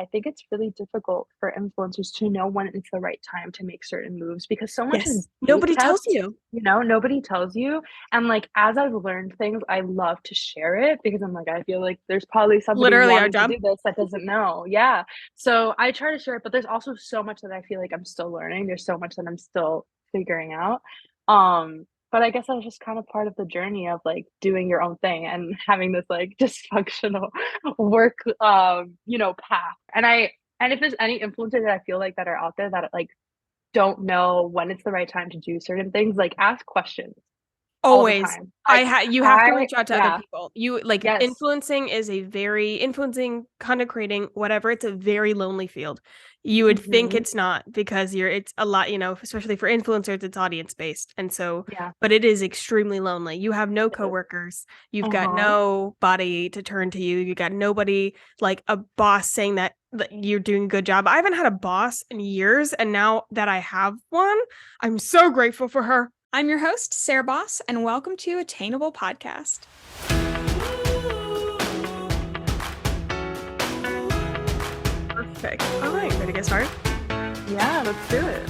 I think it's really difficult for influencers to know when it's the right time to make certain moves because so much is Yes. Nobody tells kept, you. nobody tells you. And like as I've learned things, I love to share it because I'm like, I feel like there's probably somebody Literally our wanting to job. do this that doesn't know. Yeah. So I try to share it, but there's also so much that I feel like I'm still learning. There's so much that I'm still figuring out. But I guess that's just kind of part of the journey of like doing your own thing and having this like dysfunctional work path. And if there's any influencers that I feel like that are out there that like don't know when it's the right time to do certain things, like ask questions all the Always. time. Like You have to I reach out to other yeah, people. You like yes. influencing, content creating, whatever. It's a very lonely field. You would think Hmm. it's not because it's a lot, especially for influencers, it's audience based. And so, Yeah. but it is extremely lonely. You have no It is. coworkers. You've got Uh-huh. nobody to turn to you. You got nobody like a boss saying that you're doing a good job. I haven't had a boss in years. And now that I have one, I'm so grateful for her. I'm your host, Sarah Baus, and welcome to Attainable Podcast. Perfect. All right, ready to get started? Yeah, let's do it.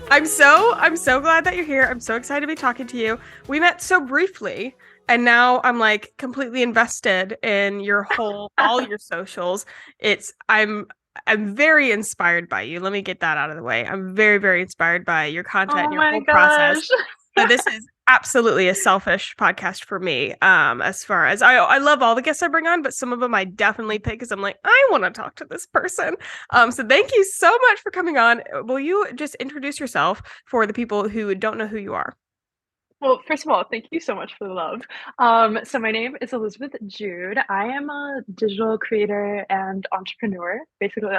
I'm so glad that you're here. I'm so excited to be talking to you. We met so briefly, and now I'm like completely invested in your all your socials. I'm very inspired by you. Let me get that out of the way. I'm very, very inspired by your content Oh and your my whole process. gosh. But this is absolutely a selfish podcast for me. As far as I love all the guests I bring on, but some of them I definitely pick because I'm like, I want to talk to this person. So thank you so much for coming on. Will you just introduce yourself for the people who don't know who you are? Well, first of all, thank you so much for the love. So my name is Elizabeth Jude. I am a digital creator and entrepreneur. Basically,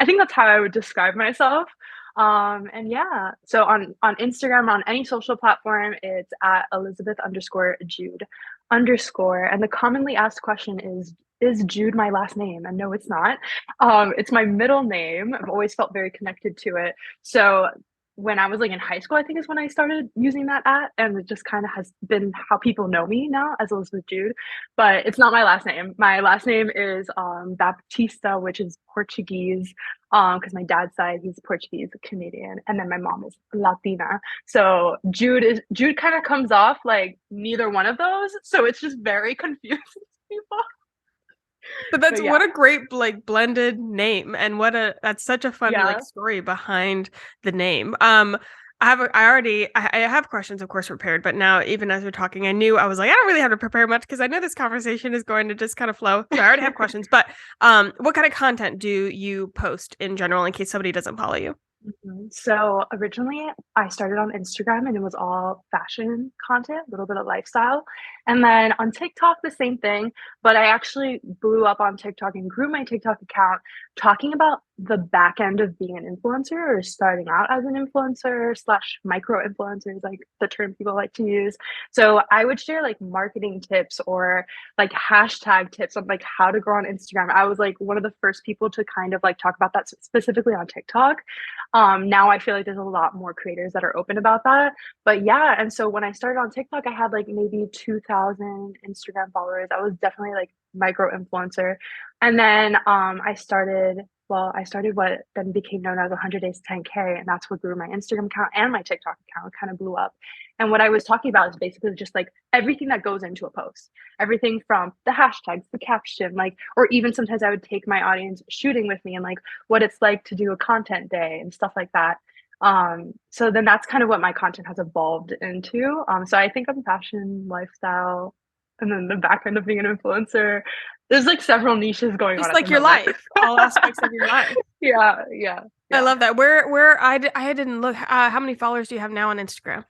I think that's how I would describe myself. And yeah, so on Instagram, on any social platform, it's at Elizabeth underscore Jude underscore. And the commonly asked question is Jude my last name? And no, it's not. It's my middle name. I've always felt very connected to it. So when I was like in high school, I think is when I started using that and it just kind of has been how people know me now as Elizabeth Jude. But it's not my last name. My last name is Baptista, which is Portuguese. Because my dad's side he's Portuguese Canadian, and then my mom is Latina. So Jude kind of comes off like neither one of those. So it's just very confusing to people. But that's But yeah, what a great like blended name, and that's such a fun like yeah. story behind the name. I have questions of course prepared, but now even as we're talking, I was like I don't really have to prepare much because I know this conversation is going to just kind of flow. So I already have questions, but what kind of content do you post in general in case somebody doesn't follow you? So originally I started on Instagram and it was all fashion content, a little bit of lifestyle. And then on TikTok, the same thing. But I actually blew up on TikTok and grew my TikTok account talking about the back end of being an influencer or starting out as an influencer slash micro influencer is like the term people like to use. So I would share like marketing tips or like hashtag tips on like how to grow on Instagram. I was like one of the first people to kind of like talk about that specifically on TikTok. Now I feel like there's a lot more creators that are open about that. But yeah, and so when I started on TikTok, I had like maybe 2,000 Instagram followers. I was definitely like micro influencer. And then I started what then became known as 100 Days 10K, and that's what grew my Instagram account and my TikTok account kind of blew up. And what I was talking about is basically just like everything that goes into a post, everything from the hashtags, the caption, like, or even sometimes I would take my audience shooting with me and like what it's like to do a content day and stuff like that. So then that's kind of what my content has evolved into. So I think I'm fashion, lifestyle, and then the back end of being an influencer. There's like several niches going on Just at the like your moment. life, all aspects of your life. Yeah, yeah, I yeah. love that. I didn't look. How many followers do you have now on Instagram?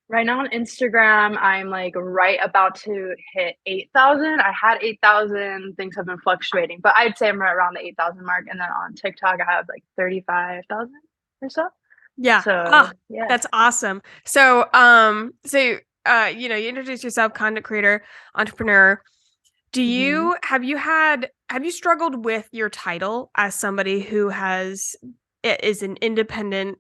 Right now on Instagram, I'm like right about to hit 8,000. I had 8,000. Things have been fluctuating, but I'd say I'm right around the 8,000 mark. And then on TikTok, I have like 35,000 or so. Yeah. So Oh, yeah. that's awesome. So, you introduce yourself, content creator, entrepreneur. Hmm. Have you struggled with your title as somebody who is an independent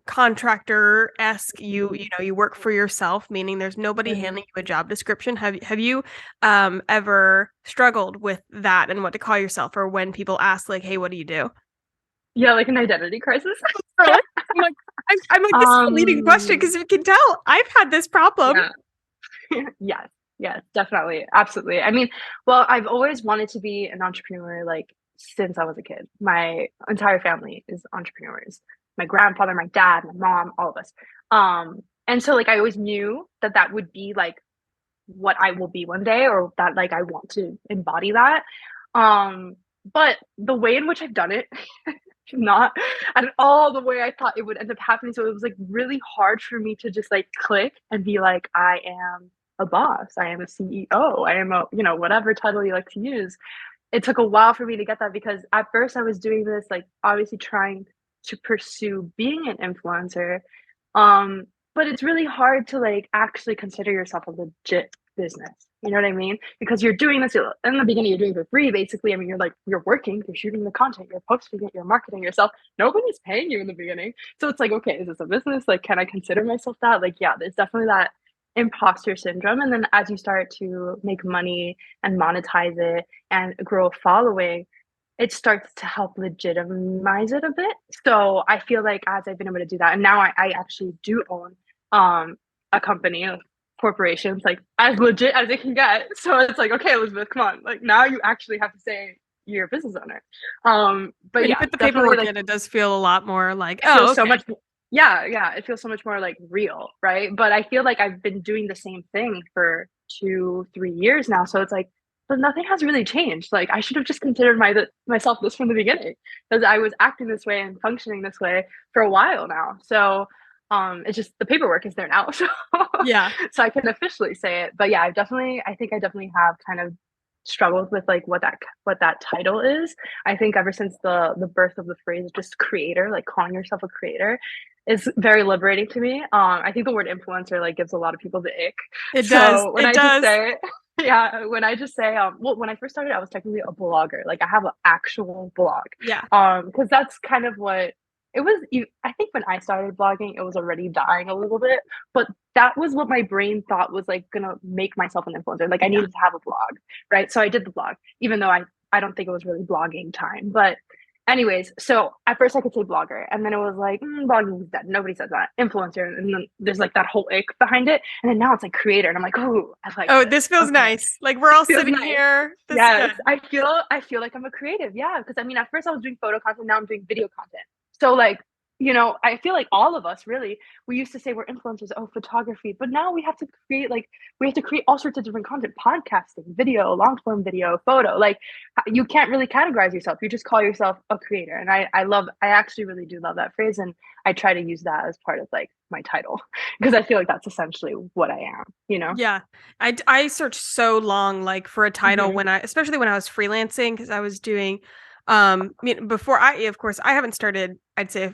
contractor-esque. You work for yourself, meaning there's nobody handing you a job description. Have you ever struggled with that and what to call yourself, or when people ask like, hey, what do you do? Yeah, like an identity crisis. I'm like, this is a leading question because you can tell I've had this problem. Yeah. Yes, definitely. Absolutely. I mean, well, I've always wanted to be an entrepreneur like since I was a kid. My entire family is entrepreneurs. My grandfather, my dad, my mom, all of us. And so like I always knew that that would be like what I will be one day, or that like I want to embody that. But the way in which I've done it not at all the way I thought it would end up happening. So it was like really hard for me to just like click and be like, I am a boss, I am a CEO, I am a, whatever title you like to use. It took a while for me to get that because at first I was doing this, like obviously trying to pursue being an influencer. But it's really hard to like actually consider yourself a legit business. You know what I mean? Because you're doing this in the beginning, you're doing it for free, basically. I mean, you're working, you're shooting the content, you're posting it, you're marketing yourself. Nobody's paying you in the beginning. So it's like, okay, is this a business? Like, can I consider myself that? Like, yeah, there's definitely that imposter syndrome. And then as you start to make money and monetize it and grow a following, it starts to help legitimize it a bit. So I feel like as I've been able to do that, and now I actually do own a company, a corporation, like as legit as it can get. So it's like, okay, Elizabeth, come on. Like now you actually have to say you're a business owner. But when yeah, you put the paperwork in, it does feel a lot more like, oh, okay. So much. Yeah, it feels so much more like real, right? But I feel like I've been doing the same thing for 2-3 years now. So it's like, but nothing has really changed. Like I should have just considered myself this from the beginning, because I was acting this way and functioning this way for a while now. So it's just the paperwork is there now. So yeah. So I can officially say it. But yeah, I think I definitely have kind of struggled with like what that title is. I think ever since the birth of the phrase just creator, like calling yourself a creator, is very liberating to me. I think the word influencer like gives a lot of people the ick. It does. When I just say it, yeah, when I just say well, when I first started, I was technically a blogger. Like I have an actual blog. Yeah. Because that's kind of what it was. I think when I started blogging, it was already dying a little bit, but that was what my brain thought was like gonna make myself an influencer. Like I needed to have a blog, right? So I did the blog, even though I don't think it was really blogging time. But anyways, so at first I could say blogger, and then it was like blogging is dead. Nobody says that. Influencer, and then there's like that whole ick behind it, and then now it's like creator, and I'm like, oh, I like. Oh, this feels nice. Like we're all sitting here. Yes, I feel like I'm a creative. Yeah, because I mean, at first I was doing photo content, now I'm doing video content. So like, I feel like all of us really, we used to say we're influencers, photography, but now we have to create all sorts of different content, podcasting, video, long form video, photo. Like you can't really categorize yourself. You just call yourself a creator. And I actually really do love that phrase. And I try to use that as part of like my title, because I feel like that's essentially what I am, Yeah. I searched so long, like for a title especially when I was freelancing, because I was doing before of course I haven't started, I'd say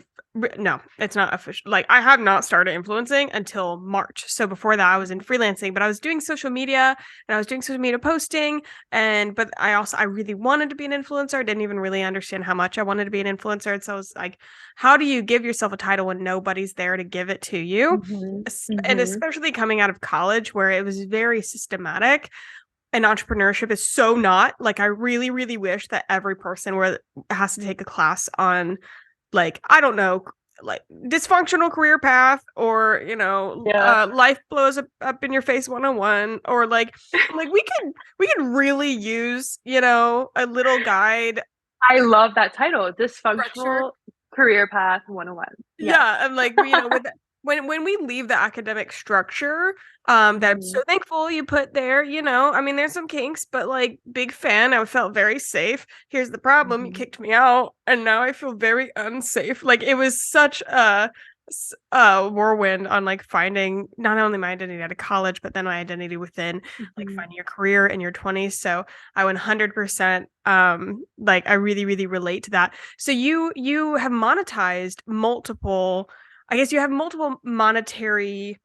no, it's not official. Like I have not started influencing until March. So before that I was in freelancing, but I was doing social media and I was doing social media posting, but I really wanted to be an influencer. I didn't even really understand how much I wanted to be an influencer. And so I was like, how do you give yourself a title when nobody's there to give it to you? And especially coming out of college where it was very systematic. And entrepreneurship is so not. Like I really, really wish that every person has to take a class on, like, I don't know, like dysfunctional career path, or life blows up in your face 101, or like we could really use a little guide. I love that title, dysfunctional career path 101. Yeah, and like with when we leave the academic structure, that I'm so thankful you put there, I mean, there's some kinks, but like big fan. I felt very safe. Here's the problem. You kicked me out and now I feel very unsafe. Like it was such a whirlwind on like finding not only my identity out of college, but then my identity within like finding your career in your 20s. So I 100% like I really, really relate to that. So you have monetized multiple, I guess you have multiple monetary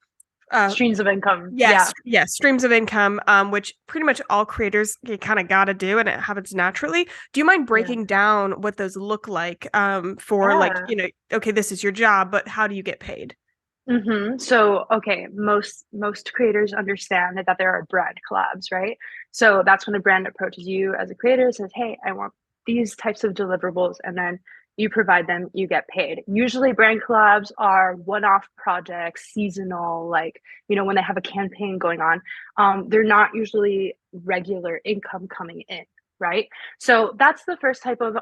Streams of income. Yes, yes, streams of income, which pretty much all creators kind of got to do, and it happens naturally. Do you mind breaking down what those look like for like, okay, this is your job, but how do you get paid? So, okay, most creators understand that there are brand collabs, right? So that's when a brand approaches you as a creator, says, "Hey, I want these types of deliverables," and then you provide them, you get paid. Usually brand collabs are one-off projects, seasonal, like, when they have a campaign going on. They're not usually regular income coming in, right? So that's the first type of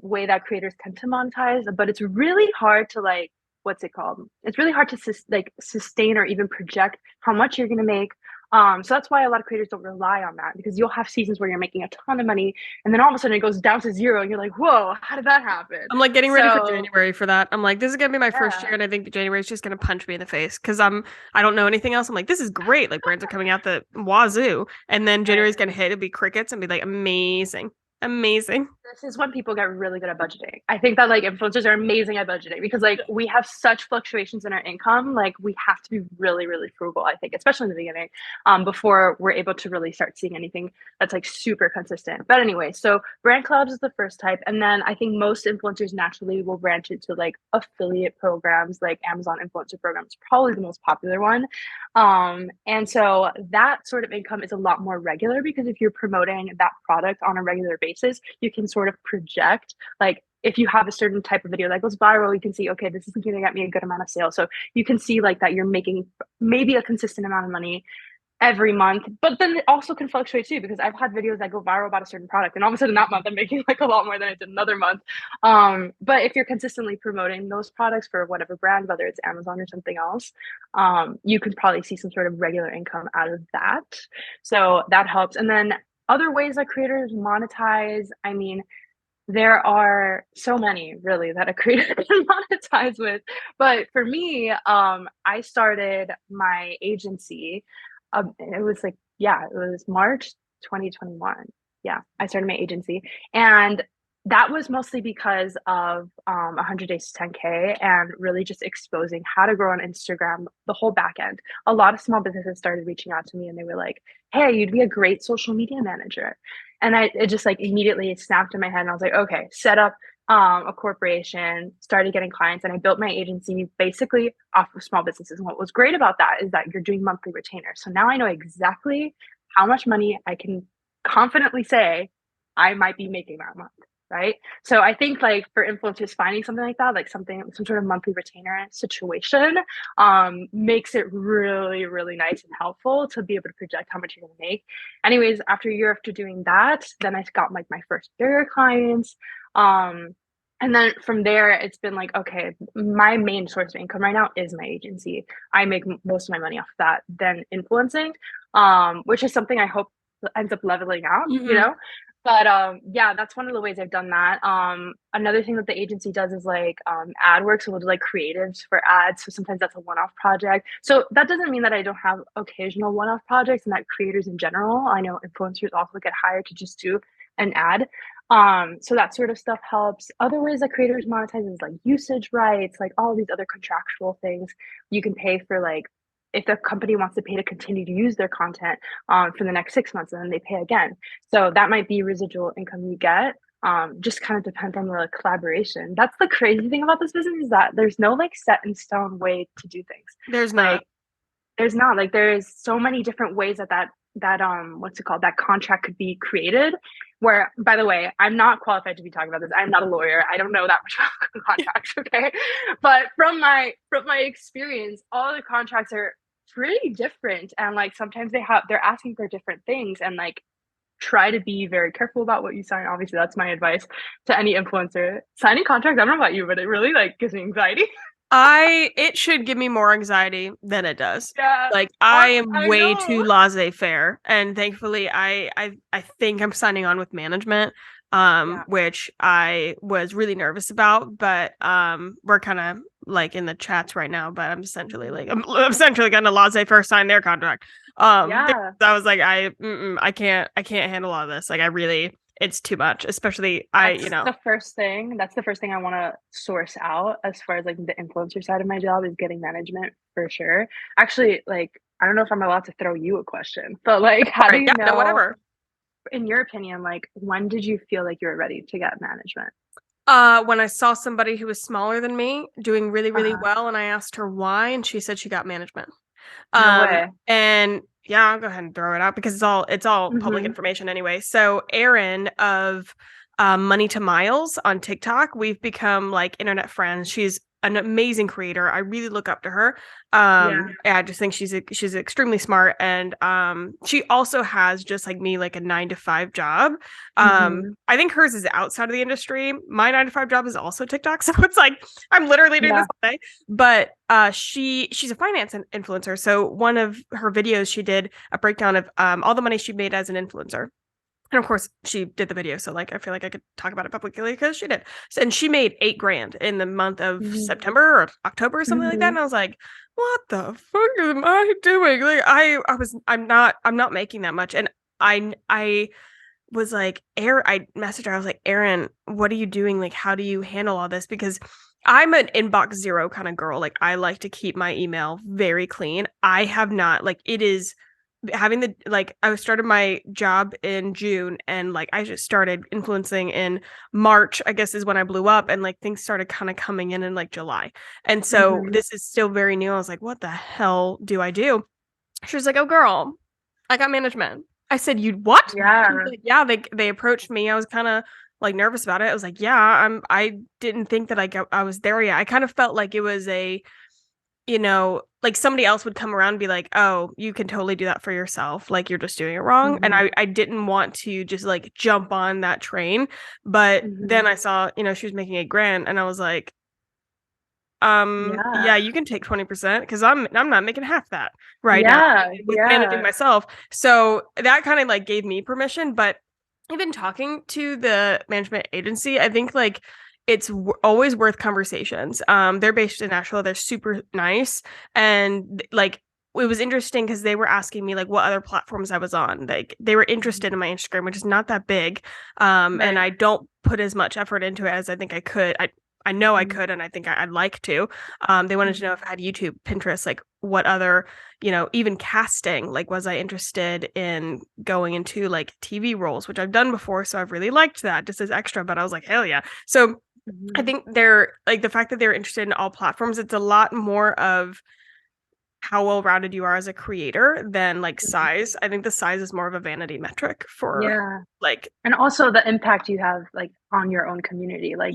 way that creators tend to monetize, but it's really hard to like, what's it called? It's really hard to sustain or even project how much you're going to make. So that's why a lot of creators don't rely on that, because you'll have seasons where you're making a ton of money and then all of a sudden it goes down to zero and you're like, whoa, how did that happen? I'm like getting ready for January for that. I'm like, this is going to be my first year, and I think January is just going to punch me in the face because I don't know anything else. I'm like, this is great. Like brands are coming out the wazoo, and then January is going to hit, it'll be crickets and be like, amazing. This is when people get really good at budgeting. I think that like influencers are amazing at budgeting because like we have such fluctuations in our income. Like we have to be really, really frugal, I think, especially in the beginning, before we're able to really start seeing anything that's like super consistent. But anyway, so brand collabs is the first type. And then I think most influencers naturally will branch into like affiliate programs, like Amazon influencer program is probably the most popular one. And so that sort of income is a lot more regular because if you're promoting that product on a regular basis, you can sort of project, like if you have a certain type of video that goes viral, you can see, okay, this is going to get me a good amount of sales. So you can see like that you're making maybe a consistent amount of money every month, but then it also can fluctuate too, because I've had videos that go viral about a certain product and all of a sudden that month I'm making like a lot more than I did another month. But if you're consistently promoting those products for whatever brand, whether it's Amazon or something else, you can probably see some sort of regular income out of that. So that helps. And then other ways that creators monetize, I mean, there are so many really that a creator can monetize with. But for me, I started my agency. It was like, it was March 2021. Yeah, I started my agency. And that was mostly because of 100 Days to 10K and really just exposing how to grow on Instagram, the whole back end. A lot of small businesses started reaching out to me and they were like, hey, you'd be a great social media manager. And it just like immediately snapped in my head and I was like, okay, set up a corporation, started getting clients, and I built my agency basically off of small businesses. And what was great about that is that you're doing monthly retainers. So now I know exactly how much money I can confidently say I might be making that month. Right. So I think like for influencers, finding something like that, like some sort of monthly retainer situation, makes it really, really nice and helpful to be able to project how much you're going to make. Anyways, after a year after doing that, then I got like my first bigger clients. And then from there, it's been like, okay, my main source of income right now is my agency. I make most of my money off that than influencing, which is something I hope ends up leveling out, But that's one of the ways I've done that. Another thing that the agency does is like ad work. So we'll do like creatives for ads. So sometimes that's a one-off project. So that doesn't mean that I don't have occasional one-off projects and that creators in general. I know influencers also get hired to just do an ad. So that sort of stuff helps. Other ways that creators monetize is like usage rights, like all these other contractual things. You can pay for like, if the company wants to pay to continue to use their content for the next 6 months, and then they pay again. So that might be residual income you get. Just kind of depends on the collaboration. That's the crazy thing about this business, is that there's no like set in stone way to do things. There's not. There's so many different ways that what's it called, that contract could be created. Where, by the way, I'm not qualified to be talking about this. I'm not a lawyer. I don't know that much about contracts, okay? But from my experience, all the contracts are pretty different, and like sometimes they're asking for different things, and like try to be very careful about what you sign. Obviously, that's my advice to any influencer. Signing contracts, I don't know about you, but it really like gives me anxiety. It should give me more anxiety than it does. Yeah, like I am way too laissez-faire, and thankfully I think I'm signing on with management, which I was really nervous about, but we're kind of like in the chats right now, but I'm essentially gonna laissez-faire sign their contract. I was like, I can't handle all this. Like I really, it's too much, especially That's the first thing. That's the first thing I want to source out as far as like the influencer side of my job is getting management for sure. Actually, like I don't know if I'm allowed to throw you a question, but like how do right. you Yeah, no, know, whatever. in your opinion, like when did you feel like you were ready to get management? When I saw somebody who was smaller than me doing really, really Uh-huh. well, and I asked her why, and she said she got management. No way. And yeah, I'll go ahead and throw it out because it's all public Mm-hmm. information anyway. So Erin of Money to Miles on TikTok, we've become like internet friends. She's an amazing creator. I really look up to her. Yeah. And I just think she's extremely smart. And she also has, just like me, like a 9 to 5 job. Mm-hmm. I think hers is outside of the industry. My 9 to 5 job is also TikTok. So it's like I'm literally doing Yeah. this all day. But she's a finance influencer. So one of her videos, she did a breakdown of all the money she made as an influencer. And of course, she did the video, so like I feel like I could talk about it publicly because she did. And she made $8,000 in the month of Mm-hmm. September or October or something like that. And I was like, "What the fuck am I doing?" Like I'm not making that much. And I was like, I messaged her. I was like, Erin, what are you doing? Like, how do you handle all this? Because I'm an inbox zero kind of girl. Like, I like to keep my email very clean. I have not, like, it is having the, like, I started my job in June and like I just started influencing in March, I guess is when I blew up, and like things started kind of coming in like July. And so Mm-hmm. this is still very new. I was like, what the hell do I do? She was like, oh girl, I got management. I said, you what? Yeah. She was like, yeah, they approached me. I was kind of like nervous about it. I was like, yeah, I didn't think that I was there yet. I kind of felt like it was a, like somebody else would come around and be like, oh, you can totally do that for yourself. Like you're just doing it wrong. Mm-hmm. And I didn't want to just like jump on that train. But then I saw, she was making $8,000 and I was like, yeah, you can take 20% because I'm not making half that right now with managing myself. So that kind of like gave me permission. But even talking to the management agency, I think like it's always worth conversations. They're based in Nashville. They're super nice. And like, it was interesting because they were asking me like what other platforms I was on. Like they were interested in my Instagram, which is not that big. And I don't put as much effort into it as I think I could. I know I could, and I think I'd like to. They wanted to know if I had YouTube, Pinterest, like what other, even casting, like was I interested in going into like TV roles, which I've done before. So I've really liked that just as extra, but I was like, hell yeah. So I think they're like the fact that they're interested in all platforms, it's a lot more of how well-rounded you are as a creator than like size. I think the size is more of a vanity metric for like, and also the impact you have like on your own community. Like,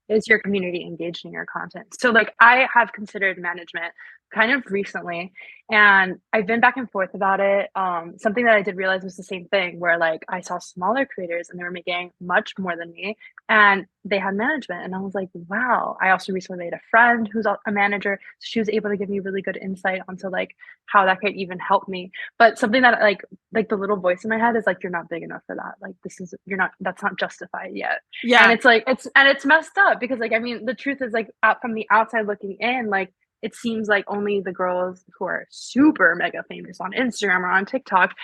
is your community engaged in your content? So like I have considered management kind of recently, and I've been back and forth about it. Something that I did realize was the same thing where like I saw smaller creators and they were making much more than me and they had management, and I was like, wow. I also recently made a friend who's a manager, so she was able to give me really good insight onto like how that could even help me. But something that like the little voice in my head is like, you're not big enough for that. Like that's not justified yet. And it's like it's messed up because like I mean the truth is like out from the outside looking in, like it seems like only the girls who are super mega famous on Instagram or on TikTok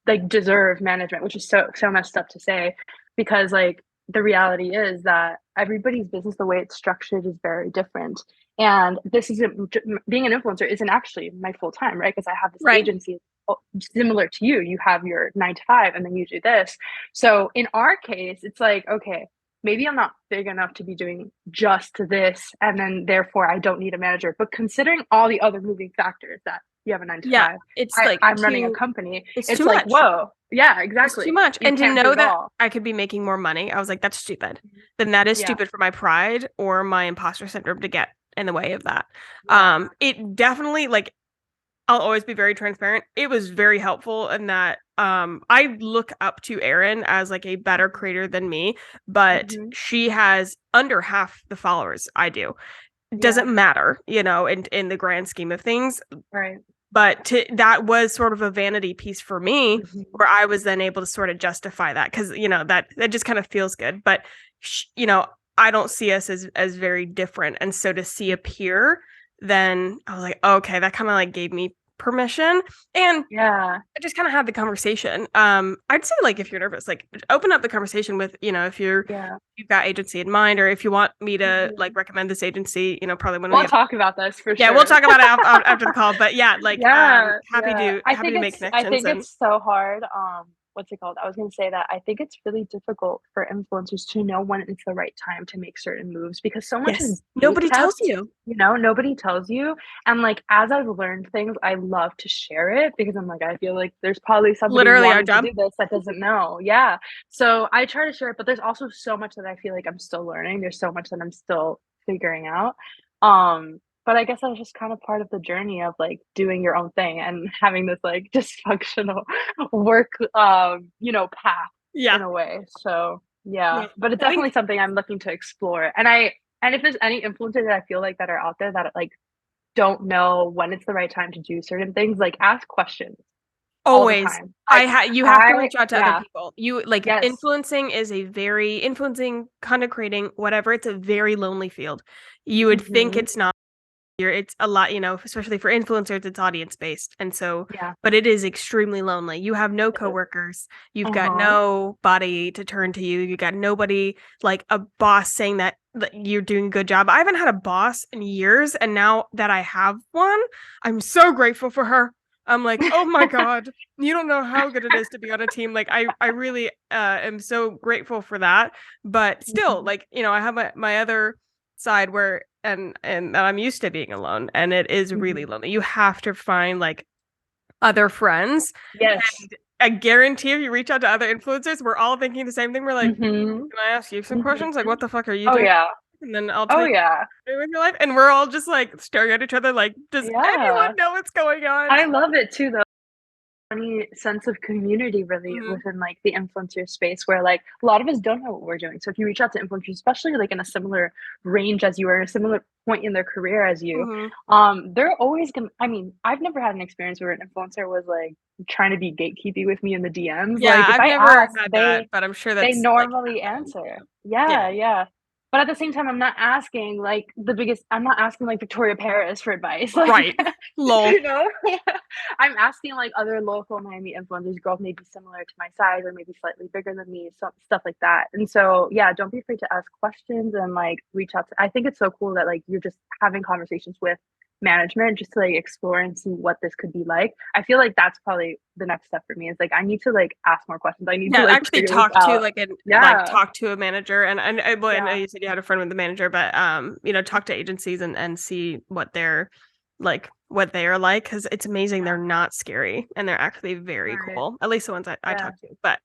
like deserve management, which is so messed up to say, because like the reality is that everybody's business, the way it's structured, is very different. And this isn't, being an influencer isn't actually my full time, right? Because I have this agency similar to you. You have your 9 to 5 and then you do this. So in our case, it's like, okay, maybe I'm not big enough to be doing just this, and then therefore I don't need a manager. But considering all the other moving factors that you have a 9 to 5, it's like I'm running a company. It's too like, much. Whoa, yeah, exactly. It's too much. You and to know that all. I could be making more money, I was like, that's stupid. Then that is stupid for my pride or my imposter syndrome to get in the way of that. It definitely, like, I'll always be very transparent. It was very helpful in that I look up to Erin as like a better creator than me, but she has under half the followers I do. It doesn't matter, in the grand scheme of things. Right. But that was sort of a vanity piece for me, where I was then able to sort of justify that because, that just kind of feels good. But, I don't see us as very different. And so to see a peer, then I was like, oh, okay, that kind of like gave me permission. And Yeah. I just kind of had the conversation. I'd say like if you're nervous, like open up the conversation with, if you've got agency in mind, or if you want me to like recommend this agency, probably when we'll talk about this for sure. Yeah, we'll talk about it after the call. But yeah, like happy to make connections. I think it's so hard. What's it called? I was going to say that I think it's really difficult for influencers to know when it's the right time to make certain moves, because so much is nobody tells you. Nobody tells you. And like, as I've learned things, I love to share it, because I'm like, I feel like there's probably somebody literally wanting to do this that doesn't know. Yeah. So I try to share it, but there's also so much that I feel like I'm still learning. There's so much that I'm still figuring out. But I guess that's just kind of part of the journey of like doing your own thing and having this like dysfunctional work, path in a way. So yeah, but it's definitely something I'm looking to explore. And if there's any influencers that I feel like that are out there that like don't know when it's the right time to do certain things, like ask questions. Always. You have to reach out to other people. Influencing content creating, whatever. It's a very lonely field. You would think it's not. It's a lot, especially for influencers, it's audience based. And so, but it is extremely lonely. You have no coworkers. You've got nobody to turn to you. You got nobody, like a boss saying that you're doing a good job. I haven't had a boss in years. And now that I have one, I'm so grateful for her. I'm like, oh my God, you don't know how good it is to be on a team. Like I really am so grateful for that. But still, like, I have my other side where and I'm used to being alone, and it is really lonely. You have to find like other friends. Yes. And I guarantee if you reach out to other influencers, we're all thinking the same thing. We're like, can I ask you some questions? Like, what the fuck are you doing? Yeah. And then I'll tell you with your life. And we're all just like staring at each other like, does anyone know what's going on? I love it too, though. Funny sense of community really within like the influencer space, where like a lot of us don't know what we're doing. So if you reach out to influencers, especially like in a similar range as you, or a similar point in their career as you, they're always gonna, I've never had an experience where an influencer was like trying to be gatekeeping with me in the DMs. Yeah, like if I've never had that, but I'm sure that's they normally answer. Yeah. But at the same time, I'm not asking like I'm not asking like Victoria Paris for advice. Like, right. Lol. I'm asking like other local Miami influencers, girls maybe similar to my size or maybe slightly bigger than me, stuff like that. And so, yeah, don't be afraid to ask questions and like reach out I think it's so cool that like you're just having conversations with management just to like explore and see what this could be like. I feel like that's probably the next step for me. Is like I need to like ask more questions. I need to like actually talk to talk to a manager, and I know you said you had a friend with the manager, but talk to agencies and see what they're like, what they are like, because it's amazing. They're not scary, and they're actually very cool. At least the ones I talk to. But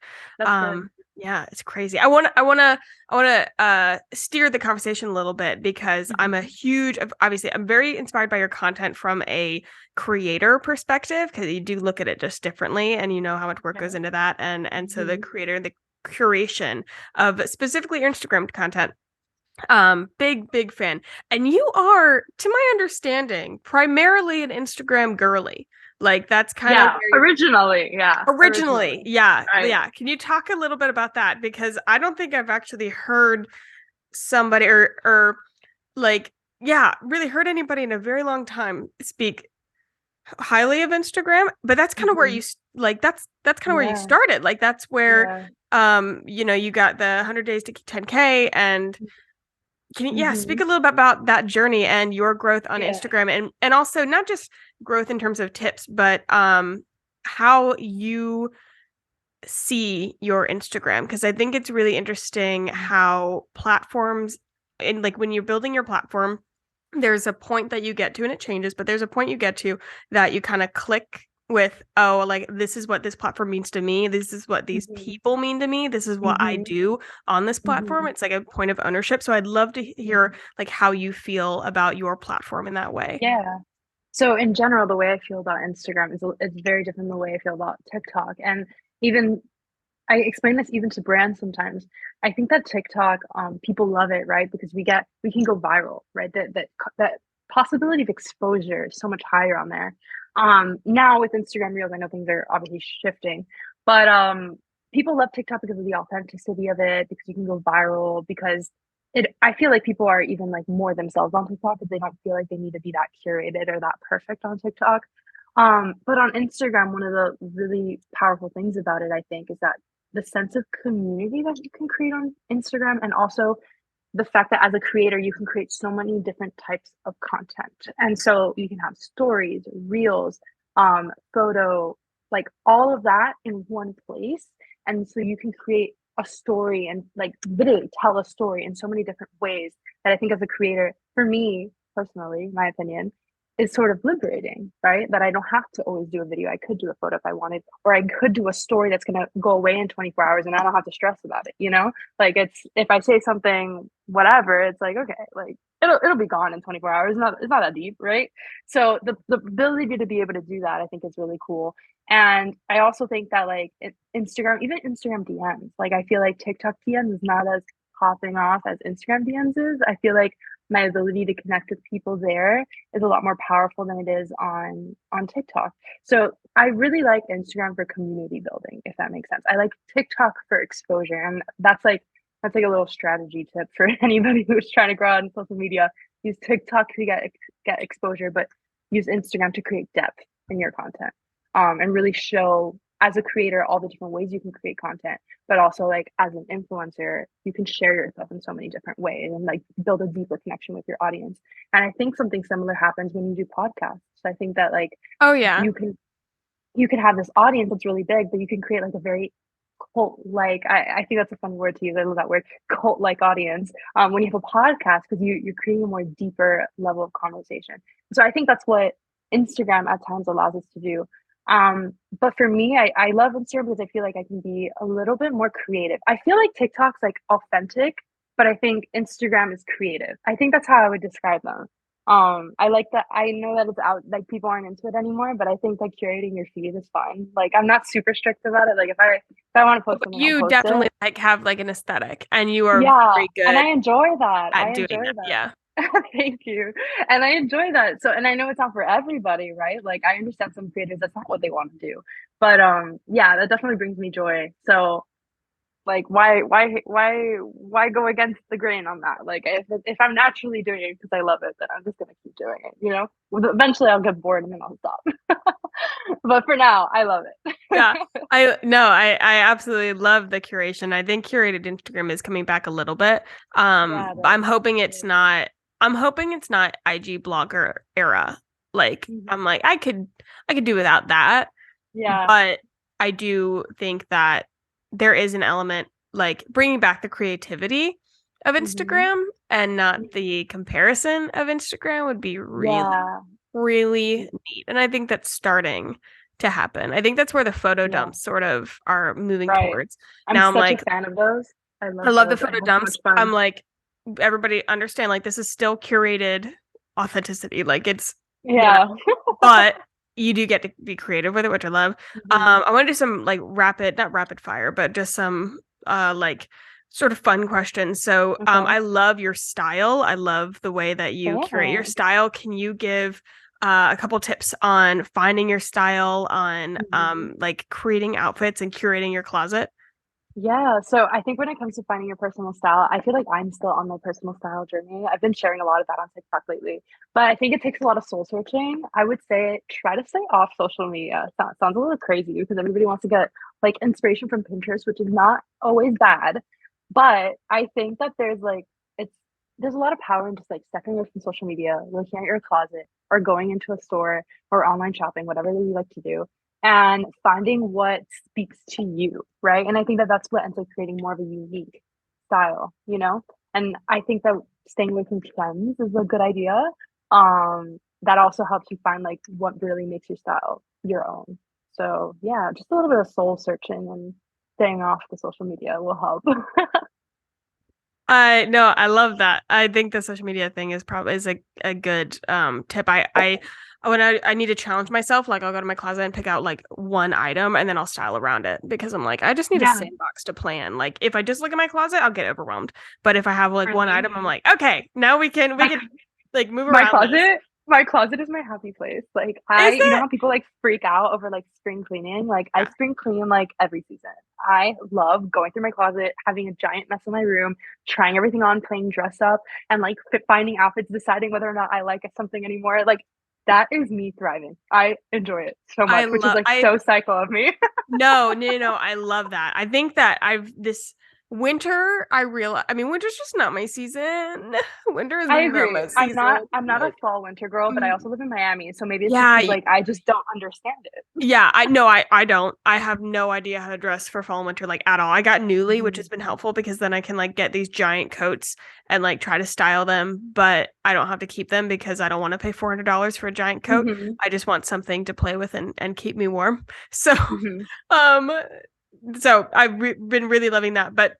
yeah, it's crazy. I want to steer the conversation a little bit, because I'm very inspired by your content from a creator perspective, because you do look at it just differently, and you know how much work goes into that, and so the creator, the curation of specifically your Instagram content. Big fan. And you are, to my understanding, primarily an Instagram girly. Like that's kind of originally. Yeah. Can you talk a little bit about that? Because I don't think I've actually heard somebody or like, really heard anybody in a very long time speak highly of Instagram. But that's kind of where you like, that's kind of where you started. Like that's where, you got the 100 days to 10K, and can you speak a little bit about that journey and your growth on Instagram, and also not just growth in terms of tips, but how you see your Instagram? Because I think it's really interesting how platforms, and like when you're building your platform, there's a point that you get to and it changes, but there's a point you get to that you kind of click with, like this is what this platform means to me, this is what these people mean to me, this is what I do on this platform. It's like a point of ownership. So I'd love to hear like how you feel about your platform in that way. So in general, the way I feel about Instagram is very different than the way I feel about TikTok. And even I explain this even to brands sometimes. I think that TikTok, people love it, right? Because we can go viral, right? That possibility of exposure is so much higher on there. Now with Instagram Reels, I know things are obviously shifting, but people love TikTok because of the authenticity of it, because you can go viral, because I feel like people are even like more themselves on TikTok, because they don't feel like they need to be that curated or that perfect on TikTok. But on Instagram, one of the really powerful things about it, I think, is that the sense of community that you can create on Instagram, and also the fact that as a creator, you can create so many different types of content. And so you can have stories, reels, photo, like all of that in one place. And so you can create a story and like literally tell a story in so many different ways that I think as a creator, for me personally, my opinion, is sort of liberating, right? That I don't have to always do a video. I could do a photo if I wanted, or I could do a story that's going to go away in 24 hours and I don't have to stress about it, you know? Like it's, if I say something, whatever, it's like, okay, like it'll be gone in 24 hours. It's not that deep, right? So the ability to be able to do that, I think is really cool. And I also think that like Instagram, even Instagram DMs, like I feel like TikTok DMs is not as popping off as Instagram DMs is. I feel like my ability to connect with people there is a lot more powerful than it is on TikTok. So I really like Instagram for community building, if that makes sense. I like TikTok for exposure, and that's like a little strategy tip for anybody who's trying to grow out in social media. Use TikTok to get exposure, but use Instagram to create depth in your content, and really show as a creator all the different ways you can create content, but also like as an influencer, you can share yourself in so many different ways and like build a deeper connection with your audience. And I think something similar happens when you do podcasts. So I think that like Oh yeah. you can have this audience that's really big, but you can create like a very cult like, I think that's a funny word to use. I love that word, cult like audience. When you have a podcast, because you're creating a more deeper level of conversation. So I think that's what Instagram at times allows us to do. But for me, I love Instagram because I feel like I can be a little bit more creative. I feel like TikTok's like authentic, but I think Instagram is creative. I think that's how I would describe them. I like that. I know that it's out, like people aren't into it anymore, but I think like curating your feed is fine. Like I'm not super strict about it. Like if I want to post something, I'll You post definitely it. like have like an aesthetic, and you are Yeah, very and good I enjoy that. I at doing enjoy that. that. Yeah. Thank you. And I enjoy that. So, and I know it's not for everybody, right? Like I understand some creators, that's not what they want to do. But yeah, that definitely brings me joy. So like why go against the grain on that? Like if I'm naturally doing it because I love it, then I'm just gonna keep doing it, you know? Eventually I'll get bored and then I'll stop. But for now, I love it. Yeah. I absolutely love the curation. I think curated Instagram is coming back a little bit. Yeah, I'm hoping it's not IG blogger era. Like Mhm. I'm like I could do without that. Yeah. But I do think that there is an element like bringing back the creativity of Mhm. Instagram and not the comparison of Instagram would be really, Yeah. really neat. And I think that's starting to happen. I think that's where the photo Yeah. dumps sort of are moving Right. towards. I'm Now I'm such a like, fan of those. I I love love the those. I photo have so dumps. much fun. I'm like, everybody understand, like, this is still curated authenticity. Like, it's whatever, Yeah. but you do get to be creative with it, which I love. Mhm. I want to do some like not rapid fire, but just some like sort of fun questions. So Okay. I love your style. I love the way that you curate your Thanks. style. Can you give a couple tips on finding your style, on Mhm. like creating outfits and curating your closet? Yeah, so I think when it comes to finding your personal style, I feel like I'm still on my personal style journey. I've been sharing a lot of that on TikTok lately, but I think it takes a lot of soul searching. I would say try to stay off social media. Sounds a little crazy because everybody wants to get like inspiration from Pinterest, which is not always bad. But I think that it's there's a lot of power in just like stepping away from social media, looking at your closet, or going into a store or online shopping, whatever you like to do, and finding what speaks to you, right? And I think that that's what ends up creating more of a unique style, you know? And I think that staying away from trends is a good idea. That also helps you find like what really makes your style your own. So yeah, just a little bit of soul searching and staying off the social media will help. I no, I love that. I think the social media thing is probably is a good tip. I when I need to challenge myself, like I'll go to my closet and pick out like one item and then I'll style around it because I'm like, I just need a Yeah, sandbox to plan. Like if I just look at my closet, I'll get overwhelmed. But if I have like one really. item, I'm like, okay, now we can like move My around this. closet my closet is my happy place. Like Is you know it? how people like freak out over like spring cleaning? Like I Yeah. spring clean like every season. I love going through my closet, having a giant mess in my room, trying everything on, playing dress up, and like finding outfits, deciding whether or not I like something anymore. Like That is me thriving. I enjoy it so I much, which is love like so psycho of me. no, I love that. I think that this winter, winter's just not my season. Winter is I not agree. my season. I'm not a Like, fall winter girl, but I also live in Miami, so maybe it's just yeah, 'cause, like I just don't understand it. yeah, I don't. I have no idea how to dress for fall and winter like at all. I got Newly, which has been helpful because then I can like get these giant coats and like try to style them, but I don't have to keep them because I don't want to pay $400 for a giant coat. Mm-hmm. I just want something to play with and keep me warm. So, Mm-hmm. um, so I've been really loving that. But,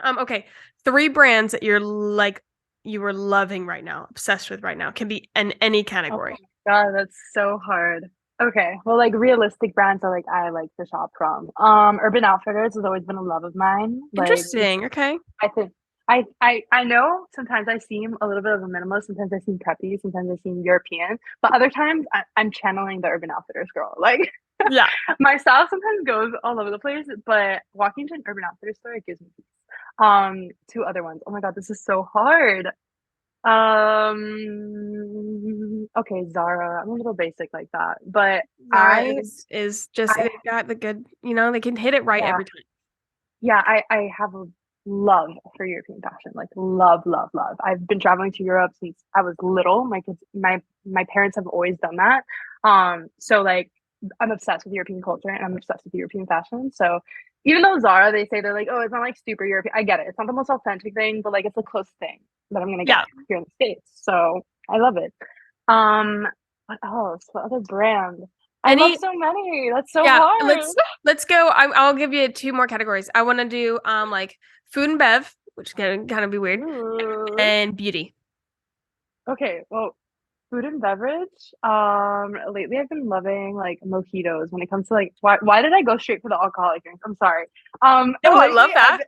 okay, 3 brands that you are loving right now, obsessed with right now, can be in any category. Oh my God, that's so hard. Okay, well, like realistic brands are like I like to shop from. Urban Outfitters has always been a love of mine. Like Interesting. Okay. I think I know sometimes I seem a little bit of a minimalist, sometimes I seem preppy, sometimes I seem European, but other times I'm channeling the Urban Outfitters girl. Like Yeah. my style sometimes goes all over the place, but walking to an Urban Outfitters store, it gives me peace. Two other ones. Oh my God, this is so hard. Okay, Zara. I'm a little basic like that, but Zara is just I they got the good, they can hit it right yeah, every time. yeah, I have a love for European fashion, like love, love, love. I've been traveling to Europe since I was little. My parents have always done that. So like I'm obsessed with European culture and I'm obsessed with European fashion. So even though Zara, they say they're like, oh, it's not like super European. I get it. It's not the most authentic thing, but like it's the closest thing that I'm gonna Yeah. get here in the States. So I love it. Um, what else? What other brand? I love so many. That's so hard. Let's go. I'll give you 2 more categories. I want to do like food and bev, which is gonna kind of be weird, Ooh. and beauty. Okay, well, food and beverage. Lately I've been loving like mojitos when it comes to like why did I go straight for the alcoholic drinks? I'm sorry. No, I Lately love that. I've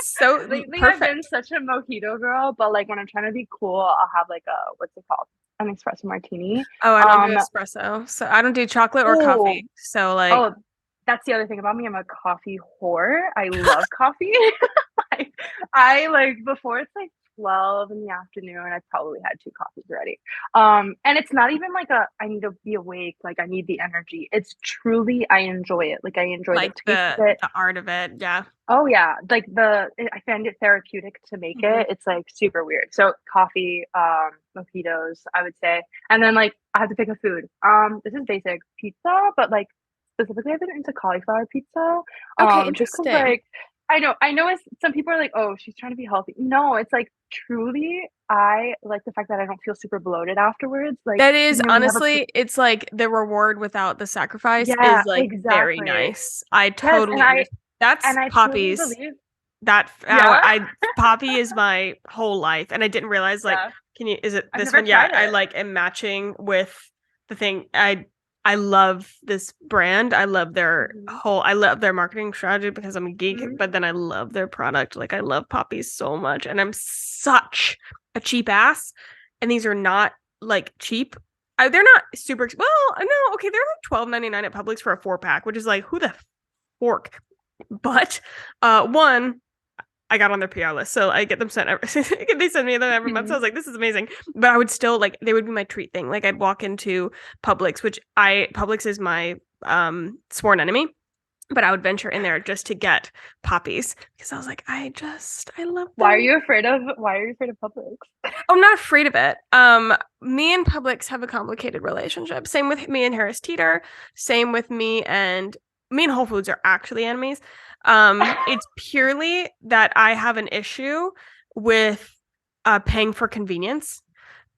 So lately I've perfect. been such a mojito girl, but like when I'm trying to be cool, I'll have like a what's it called? An espresso martini. Oh, I don't do espresso, so I don't do chocolate or coffee. So like, oh, that's the other thing about me. I'm a coffee whore. I love coffee. I like before it's like 12 in the afternoon, I've probably had 2 coffees already. And it's not even like I need to be awake, like I need the energy. It's truly I enjoy it. Like I enjoy the taste of it. The art of it. Yeah. Oh yeah. Like I find it therapeutic to make it. It's like super weird. So coffee, mojitos, I would say. And then like I have to pick a food. This is basic pizza, but like specifically I've been into cauliflower pizza. Okay, Just 'cause interesting. like I know some people are like, oh, she's trying to be healthy. No, it's like truly I like the fact that I don't feel super bloated afterwards. Like That is when you have honestly, it's like the reward without the sacrifice yeah, is like very exactly. nice. I Yes, totally understand. That's and I truly Poppy's. believe That yeah. Poppy is my whole life, and I didn't realize like, Yeah. is it I've this never one? Yeah, tried I it. like am matching with the thing. I love this brand. I love I love their marketing strategy because I'm a geek, but then I love their product. Like I love Poppy so much, and I'm such a cheap ass. And these are not like cheap. They're not super. Well, no, okay, they're like $12.99 at Publix for a 4-pack, which is like who the fork. But one, I got on their PR list, so I get them sent they send me them every month. So I was like, this is amazing. But I would still like they would be my treat thing. Like I'd walk into Publix, Publix is my sworn enemy. But I would venture in there just to get Poppies because I was like, I love them. Why are you afraid of Publix? I'm not afraid of it. Me and Publix have a complicated relationship. Same with me and Harris Teeter. Same with me and Whole Foods are actually enemies. It's purely that I have an issue with paying for convenience.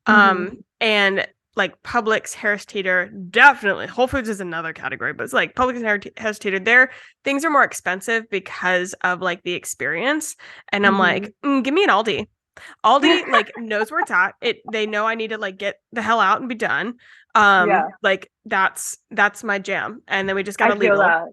And like Publix, Harris Teeter, definitely. Whole Foods is another category, but it's like Publix and Harris Teeter, their things are more expensive because of like the experience. And I'm like, give me an Aldi. Aldi like knows where it's at. They know I need to like get the hell out and be done. Like that's my jam. And then we just got a Lidl. That.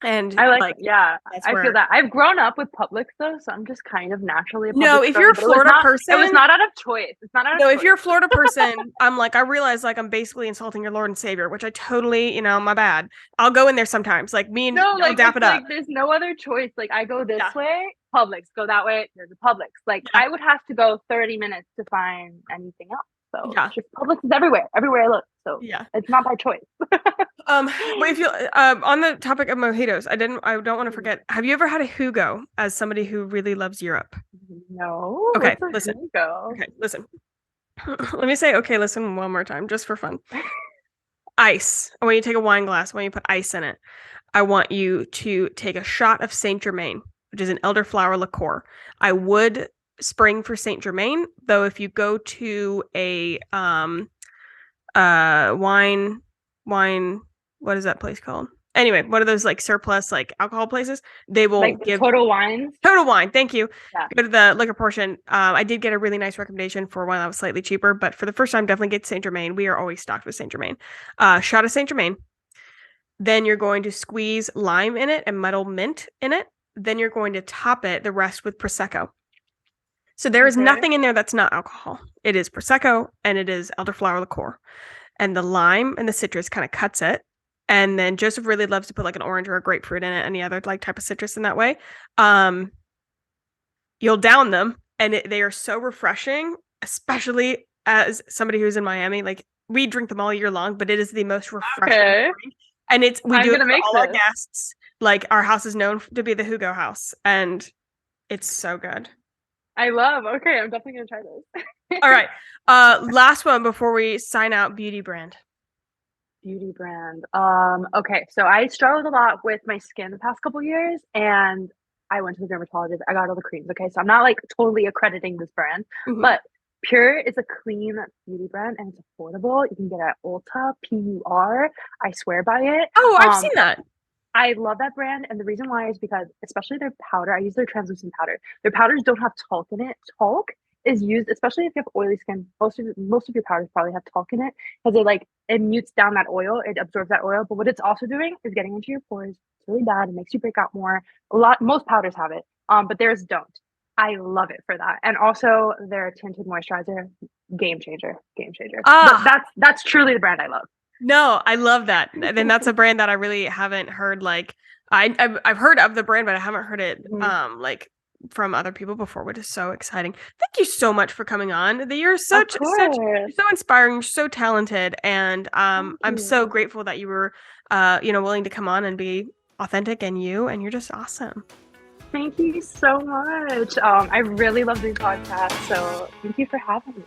And I like yeah, I feel that. I've grown up with Publix though, so I'm just kind of naturally a Publix No, if you're a Florida person, it was not out of choice. It's not out of choice. If you're a Florida person, I'm like, I realize like I'm basically insulting your Lord and Savior, which I totally, my bad. I'll go in there sometimes, like me and I'll dap it up. Like there's no other choice. Like I go this way, Publix, go that way, there's a Publix. Like I would have to go 30 minutes to find anything else. So Yeah. Publix is everywhere I look. So Yeah. it's not by choice. But if you on the topic of mojitos, I don't want to forget. Have you ever had a Hugo as somebody who really loves Europe? No. Okay, What's a listen. Hugo? Okay, listen. Let me say okay, listen one more time, just for fun. Ice. I want you to take a wine glass. I want you to put ice in it. I want you to take a shot of Saint Germain, which is an elderflower liqueur. I would spring for Saint Germain, though. If you go to a wine, what is that place called? Anyway, one of those like surplus like alcohol places, they will like give Total Wines. Total Wine. Thank you. Yeah. Go to the liquor portion. I did get a really nice recommendation for one that was slightly cheaper, but for the first time, definitely get Saint Germain. We are always stocked with Saint Germain. Shot of Saint Germain. Then you're going to squeeze lime in it and muddle mint in it. Then you're going to top it the rest with Prosecco. So there is nothing in there that's not alcohol. It is Prosecco and it is elderflower liqueur. And the lime and the citrus kind of cuts it. And then Joseph really loves to put like an orange or a grapefruit in it, any other like type of citrus in that way. You'll down them and they are so refreshing, especially as somebody who's in Miami. Like we drink them all year long, but it is the most refreshing drink. And we do it for all our guests. Like our house is known to be the Hugo house and it's so good. I'm definitely gonna try this. All right. Last one before we sign out. Beauty brand. Okay, so I struggled a lot with my skin the past couple years and I went to the dermatologist. I got all the creams. Okay, so I'm not like totally accrediting this brand, but Pure is a clean beauty brand and it's affordable. You can get it at Ulta, PUR. I swear by it. Oh, I've seen that. I love that brand, and the reason why is because, especially their powder, I use their translucent powder. Their powders don't have talc in it. Talc is used, especially if you have oily skin. Most of your powders probably have talc in it because it mutes down that oil. It absorbs that oil. But what it's also doing is getting into your pores. It's really bad. It makes you break out more. Most powders have it, but theirs don't. I love it for that. And also their tinted moisturizer, game changer. That's truly the brand I love. No, I love that. And that's a brand that I really haven't heard. Like I've heard of the brand, but I haven't heard it like from other people before, which is so exciting. Thank you so much for coming on. You're so inspiring, so talented, and I'm so grateful that you were willing to come on and be authentic and you're just awesome. Thank you so much. I really love doing podcasts, so thank you for having me.